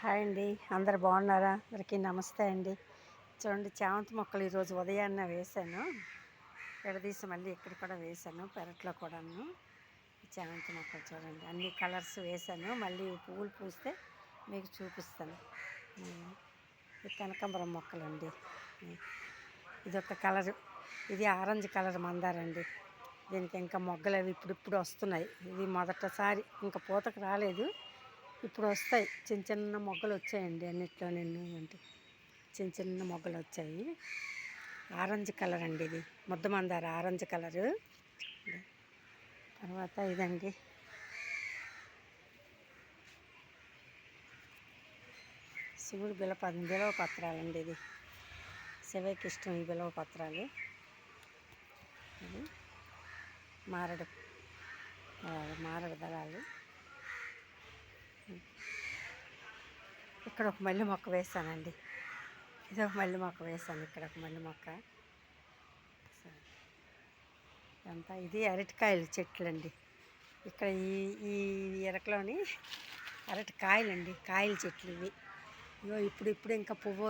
Hi అండి, అందరు బాగున్నారా? అందరికీ నమస్తే అండి. చూడండి, చామంతి మొక్కలు ఈరోజు ఉదయాన్నే వేశాను. విడదీసి మళ్ళీ ఇక్కడ కూడా వేశాను, పెరట్లో కూడాను. చామంతి మొక్కలు చూడండి, అన్ని కలర్స్ వేశాను. మళ్ళీ పువ్వులు పూస్తే మీకు చూపిస్తాను. ఇది కనకాంబరం మొక్కలండి. ఇదొక కలరు, ఇది ఆరెంజ్ కలర్ మందారండి. దీనికి ఇంకా మొగ్గలు అవి ఇప్పుడిప్పుడు వస్తున్నాయి. ఇది మొదటిసారి, ఇంకా పూతకు రాలేదు, ఇప్పుడు వస్తాయి. చిన్న చిన్న మొగ్గలు వచ్చాయండి అన్నిట్లో. అంటే చిన్న చిన్న మొగ్గలు వచ్చాయి. ఆరెంజ్ కలర్ అండి, ఇది ముద్ద మందార ఆరెంజ్ కలరు. తర్వాత ఇదండి, శివుడు బిలవ పత్రాలండి. ఇది శివకి ఇష్టం ఈ బిలవ పత్రాలు. ఇది మారడు దళాలు. ఇక్కడ ఒక మల్లె మొక్క వేసానండి. ఇది ఒక మల్లె మొక్క వేసాను. ఇక్కడ ఒక మల్లె మొక్క. ఇదంతా ఇది అరటికాయల చెట్లు అండి. ఇక్కడ ఈ ఎరకలోని అరటికాయలండి, కాయల చెట్లు ఇవి. ఇగో ఇప్పుడు ఇంకా పువ్వు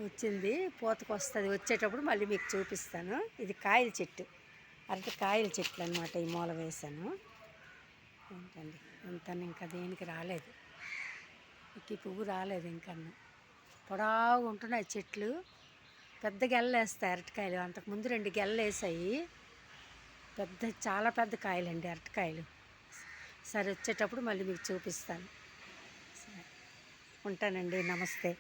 వచ్చింది, పూతకు వస్తుంది. వచ్చేటప్పుడు మళ్ళీ మీకు చూపిస్తాను. ఇది కాయల చెట్టు, అరటికాయల చెట్లు అనమాట. ఈ మూల వేసాను. ఏంటండి అంతా ఇంకా దేనికి రాలేదు, ఈ పువ్వు రాలేదు ఇంకా. పొడవుగా ఉంటున్నాయి చెట్లు, పెద్ద గెల్ల వేస్తాయి అరటికాయలు. అంతకుముందు 2 గెలలు వేసాయి, చాలా పెద్ద కాయలండి అరటికాయలు. సరే, వచ్చేటప్పుడు మళ్ళీ మీకు చూపిస్తాను. సరే, ఉంటానండి, నమస్తే.